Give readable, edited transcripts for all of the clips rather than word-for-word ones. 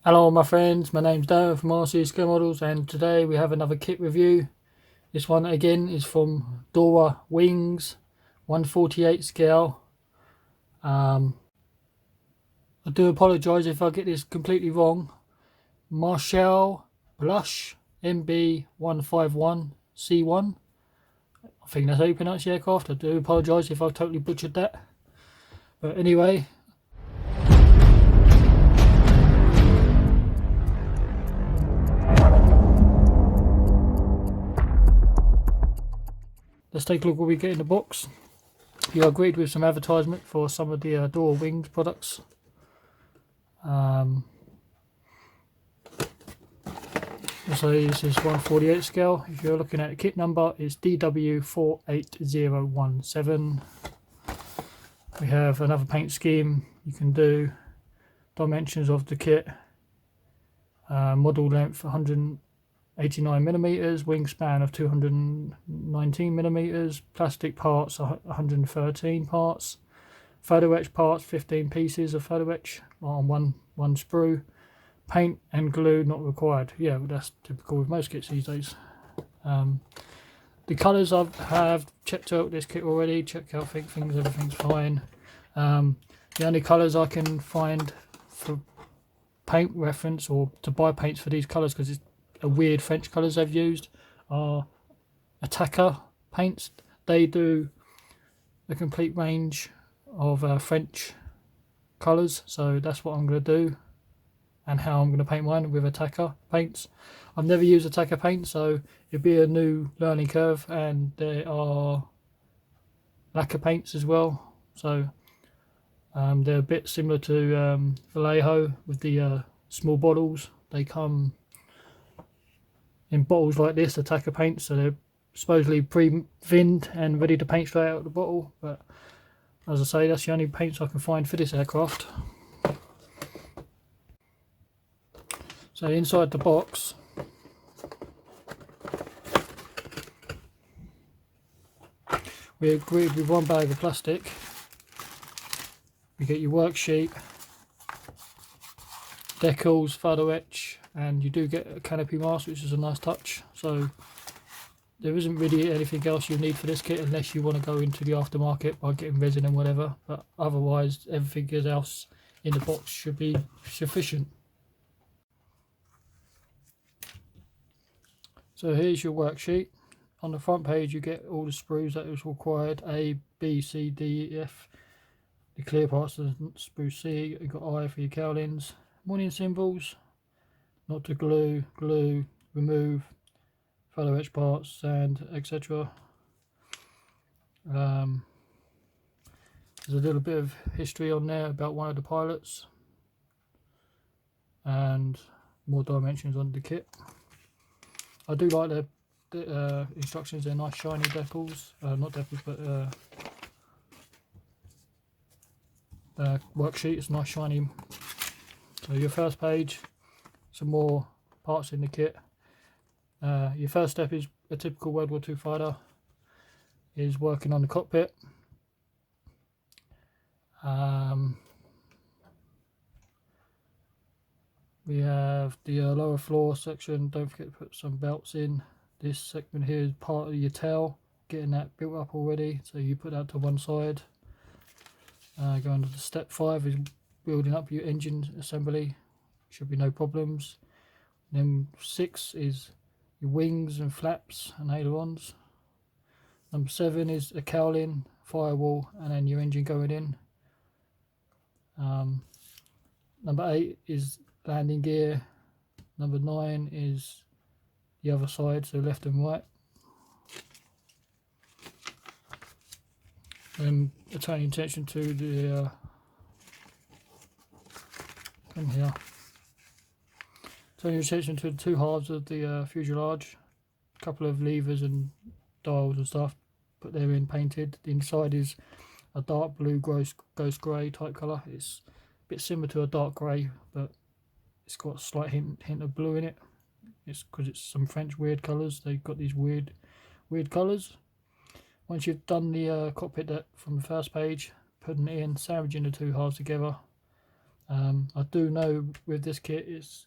Hello my friends, my name's Dora from RC Scale Models, and today we have another kit review. This one again is from Dora Wings 148 scale. I do apologise if I get this completely wrong. Marcel-Bloch MB.151C1. I think that's how you pronounce the aircraft. I do apologise if I totally butchered that. But anyway, let's take a look what we get in the box. You agreed with some advertisement for some of the Dora Wings products. So this is 148 scale. If you're looking at the kit number, it's DW48017. We have another paint scheme you can do. Dimensions of the kit: model length 189 millimeters, wingspan of 219 millimeters, plastic parts 113 parts, photo etch parts 15 pieces of photo etch on one sprue. Paint and glue not required. Yeah, that's typical with most kits these days. The colours I have checked out this kit already. Checked out everything's fine. The only colours I can find for paint reference or to buy paints for these colours, because it's a weird French colours they've used, are Attacker paints. They do a complete range of French colours, so that's what I'm going to do and how I'm going to paint mine, with Attacker paints. I've never used Attacker paint, so it'd be a new learning curve. And there are lacquer paints as well, so they're a bit similar to Vallejo with the small bottles. They come in bottles like this, Attacker paints, so they're supposedly pre-vinned and ready to paint straight out of the bottle. But as I say, that's the only paints I can find for this aircraft. So inside the box, we agreed with one bag of plastic. You get your worksheet, decals, photo etch, and you do get a canopy mask, which is a nice touch. So there isn't really anything else you need for this kit, unless you want to go into the aftermarket by getting resin and whatever. But otherwise, everything else in the box should be sufficient. So here's your worksheet. On the front page you get all the sprues that is required: A, B, C, D, F. The clear parts of sprue C. You've got I for your cowlings. Warning symbols: not to glue, remove, photo etch parts, sand, etc. There's a little bit of history on there about one of the pilots, and more dimensions on the kit. I do like the instructions. They're nice shiny decals, not decals, but the worksheet is nice shiny. So your first page, some more parts in the kit. Your first step is a typical World War II fighter, is working on the cockpit. We have the lower floor section. Don't forget to put some belts in. This segment here is part of your tail, getting that built up already, so you put that to one side. Going to step 5 is building up your engine assembly. Should be no problems. Then 6 is your wings and flaps and ailerons. Number 7 is a cowling, firewall, and then your engine going in. Number 8 is landing gear. Number 9 is the other side, so left and right. And turn your attention to the in here. Turn your attention to the two halves of the fuselage. A couple of levers and dials and stuff. Put them in painted. The inside is a dark blue, ghost grey type colour. It's a bit similar to a dark grey, but it's got a slight hint of blue in it. It's because it's some French weird colours. They've got these weird colours. Once you've done the cockpit deck from the first page, putting it in, sandwiching the two halves together, I do know with this kit, it's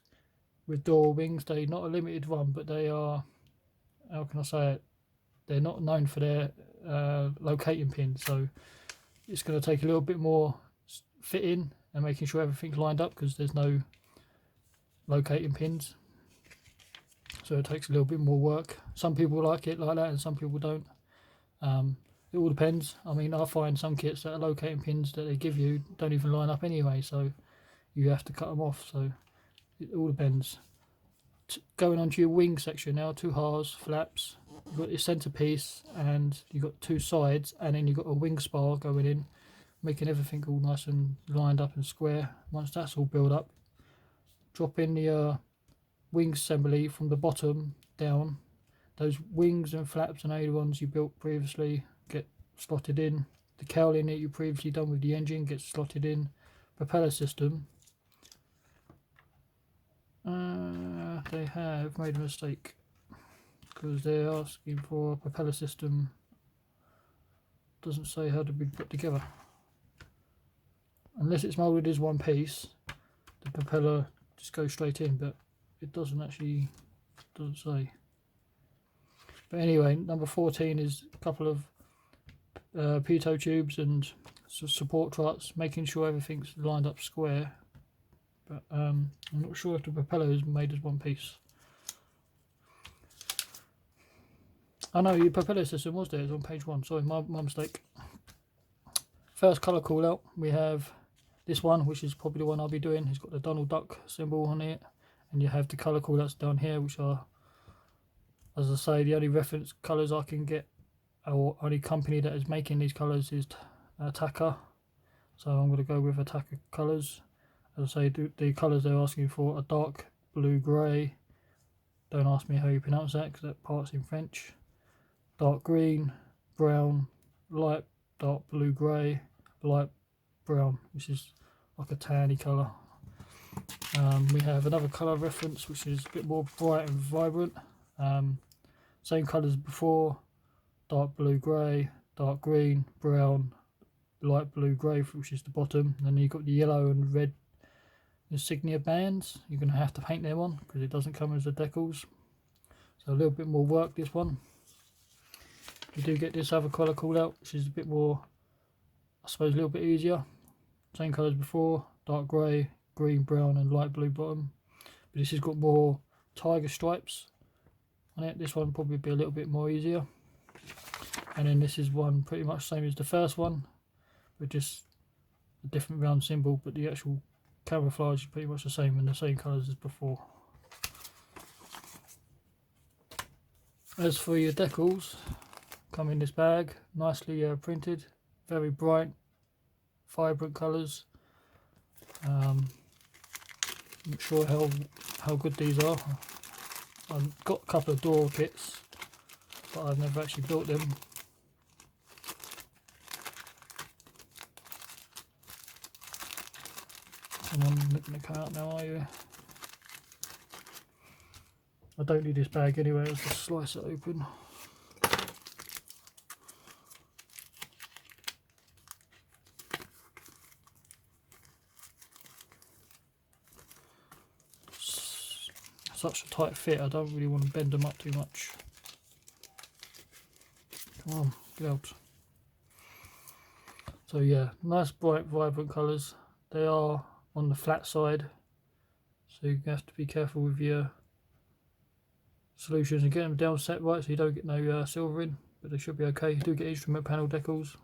with Dora wings, they're not a limited one, but they are, how can I say it, they're not known for their locating pins, so it's going to take a little bit more fitting and making sure everything's lined up, because there's no locating pins, so it takes a little bit more work. Some people like it like that and some people don't. It all depends. I mean, I find some kits that are locating pins that they give you don't even line up anyway, so you have to cut them off, so it all depends. Going on to your wing section now, 2 halves, flaps, you've got your centerpiece and you've got 2 sides, and then you've got a wing spar going in, making everything all nice and lined up and square. Once that's all built up, drop in the wing assembly from the bottom down. Those wings and flaps and ailerons you built previously get slotted in. The cowling that you previously done with the engine gets slotted in. Propeller system, they have made a mistake, because they're asking for a propeller system. Doesn't say how to be put together. Unless it's moulded as one piece, the propeller just goes straight in, but it doesn't say. But anyway, number 14 is a couple of pitot tubes and support struts, making sure everything's lined up square. But I'm not sure if the propeller is made as one piece. Oh no, your propeller system was there, it's on page 1, sorry, my mistake. First colour call out, we have this one, which is probably the one I'll be doing. It's got the Donald Duck symbol on it, and you have the colour call outs down here, which are, as I say, the only reference colours I can get, or only company that is making these colours is Taka, so I'm going to go with Taka colours. As I say, the colours they're asking for are dark blue grey. Don't ask me how you pronounce that, because that part's in French. Dark green, brown, light dark blue grey, light brown, which is like a tanny colour. We have another colour reference which is a bit more bright and vibrant. Same colours as before, dark blue grey, dark green, brown, light blue grey, which is the bottom. And then you've got the yellow and red insignia bands. You're going to have to paint them on because it doesn't come as a decals, so a little bit more work this one. You do get this other colour call out, which is a bit more, I suppose, a little bit easier. Same colours before, dark grey, green, brown and light blue bottom, but this has got more tiger stripes on it. This one probably be a little bit more easier. And then this is one pretty much same as the first one, but just a different round symbol, but the actual camouflage is pretty much the same and the same colours as before. As for your decals, come in this bag, nicely printed, very bright, vibrant colours. I'm not sure how good these are. I've got a couple of Dora kits, but I've never actually built them. Come on, looking to cut out now, are you? I don't need this bag anyway, I'll just slice it open. Such a tight fit, I don't really want to bend them up too much. Come on, get out. So yeah, nice bright vibrant colours. They are on the flat side, so you have to be careful with your solutions and get them down set right so you don't get no silver in, but they should be okay. You do get instrument panel decals.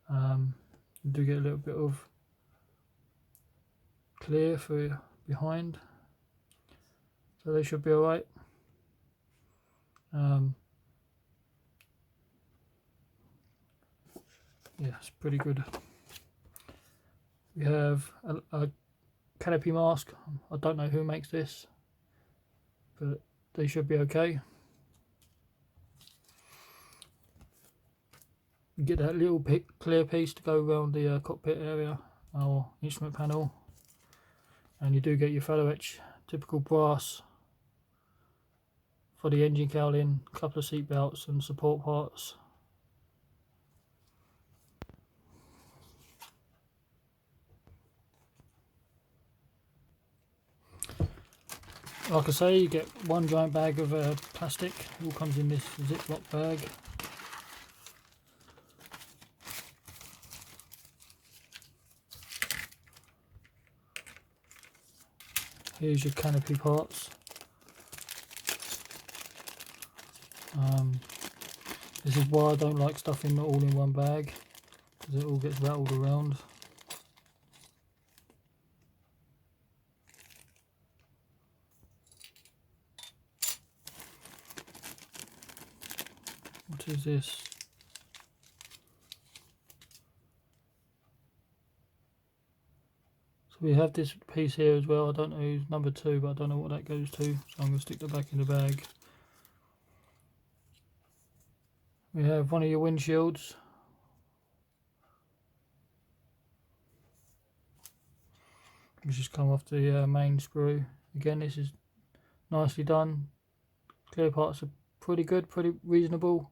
You do get a little bit of clear for behind, so they should be alright. Yeah, it's pretty good. We have a canopy mask. I don't know who makes this, but they should be okay. You get that little clear piece to go around the cockpit area or instrument panel, and you do get your photo etch, typical brass for the engine cowling, a couple of seat belts and support parts. Like I say, you get one giant bag of plastic. It all comes in this Ziploc bag. Here's your canopy parts. This is why I don't like stuffing it all in one bag, because it all gets rattled around. What is this? So we have this piece here as well. I don't know who's number 2, but I don't know what that goes to, so I'm going to stick that back in the bag. We have one of your windshields. It's just come off the main screw. Again, this is nicely done. Clear parts are pretty good, pretty reasonable.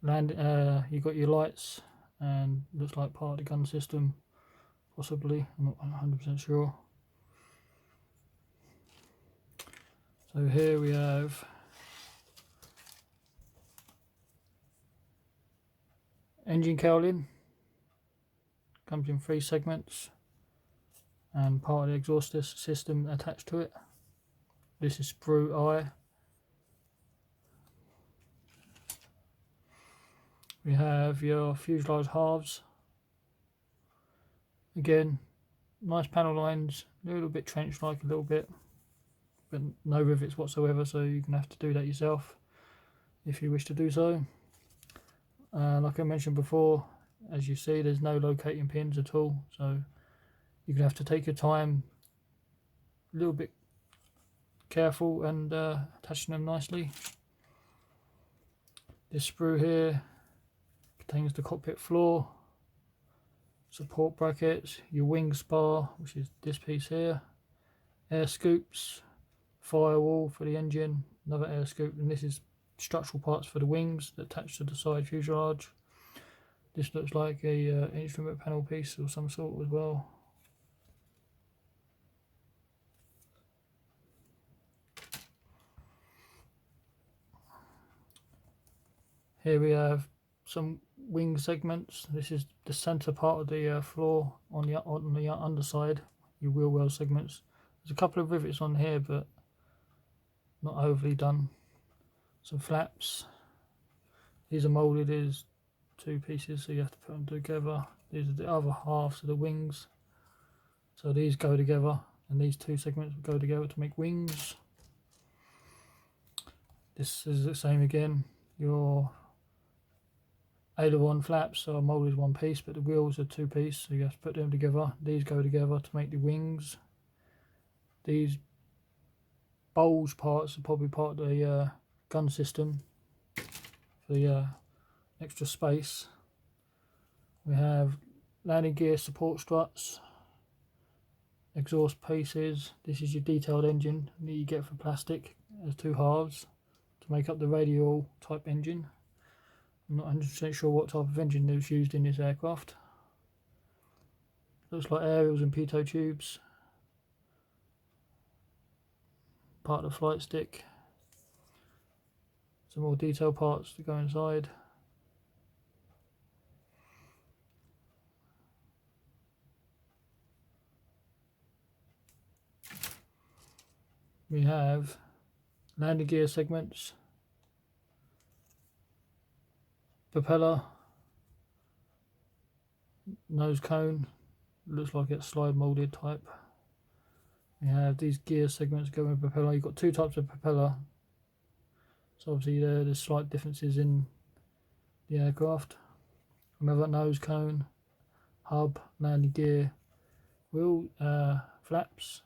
You got your lights, and looks like part of the gun system, possibly. I'm not 100% sure. So here we have engine cowling. Comes in 3 segments, and part of the exhaust system attached to it. This is sprue eye. We have your fuselage halves. Again, nice panel lines, a little bit trench like, a little bit, but no rivets whatsoever, so you're going to have to do that yourself if you wish to do so. Like I mentioned before, as you see, there's no locating pins at all, so you're going to have to take your time, a little bit careful, and attaching them nicely. This sprue here contains the cockpit floor, support brackets, your wing spar, which is this piece here, air scoops, firewall for the engine, another air scoop, and this is structural parts for the wings that attach to the side fuselage. This looks like a instrument panel piece or some sort as well. Here we have some wing segments. This is the center part of the floor on the underside, your wheel well segments. There's a couple of rivets on here, but not overly done. Some flaps. These are molded as 2 pieces, so you have to put them together. These are the other halves of the wings, so these go together, and these 2 segments go together to make wings. This is the same again. Your aileron flaps are molded 1 piece, but the wheels are 2 piece, so you have to put them together. These go together to make the wings. These bulge parts are probably part of the gun system for the extra space. We have landing gear support struts, exhaust pieces. This is your detailed engine that you get for plastic as 2 halves to make up the radial type engine. I'm not 100% sure what type of engine is used in this aircraft. Looks like aerials and pitot tubes. Part of the flight stick. Some more detail parts to go inside. We have landing gear segments, propeller, nose cone, looks like it's slide molded type. We have these gear segments going with propeller. You've got 2 types of propeller, so obviously there's slight differences in the aircraft. Another nose cone, hub, landing gear, wheel flaps.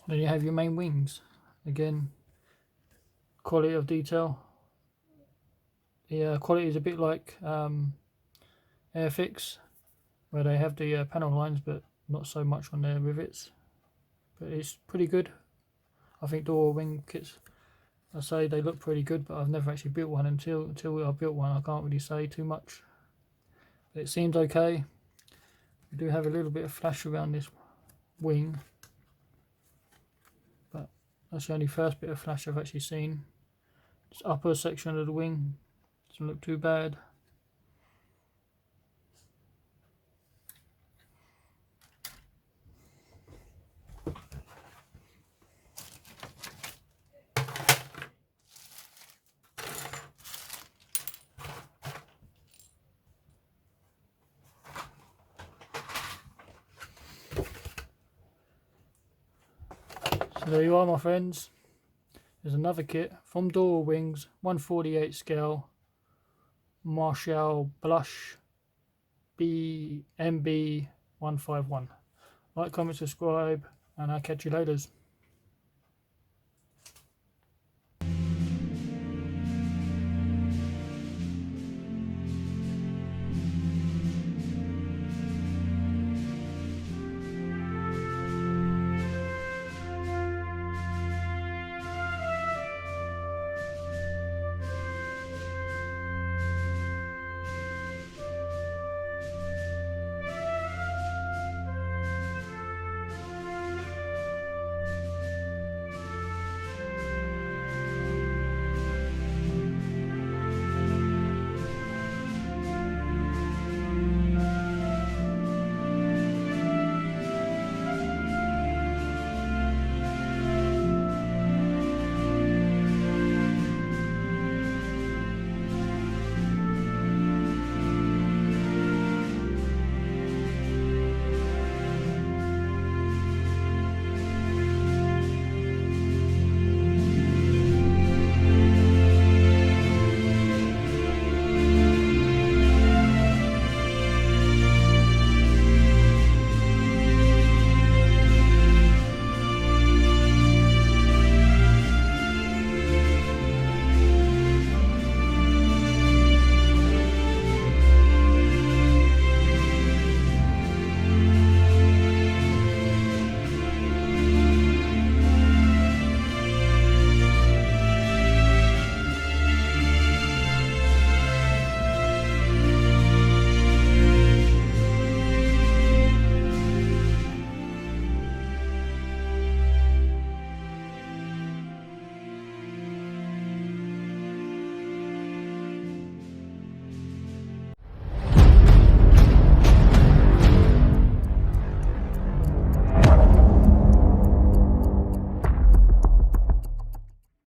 Then you have your main wings. Again, quality of detail. The quality is a bit like Airfix, where they have the panel lines but not so much on their rivets. But it's pretty good. I think Dora wing kits, I say they look pretty good, but I've never actually built one. Until I built one, I can't really say too much. But it seems okay. We do have a little bit of flash around this wing, but that's the only first bit of flash I've actually seen. This upper section of the wing doesn't look too bad. So there you are, my friends. There's another kit from Dora Wings, 1/48 scale, Marcel-Bloch MB.151. Like, comment, subscribe, and I'll catch you later.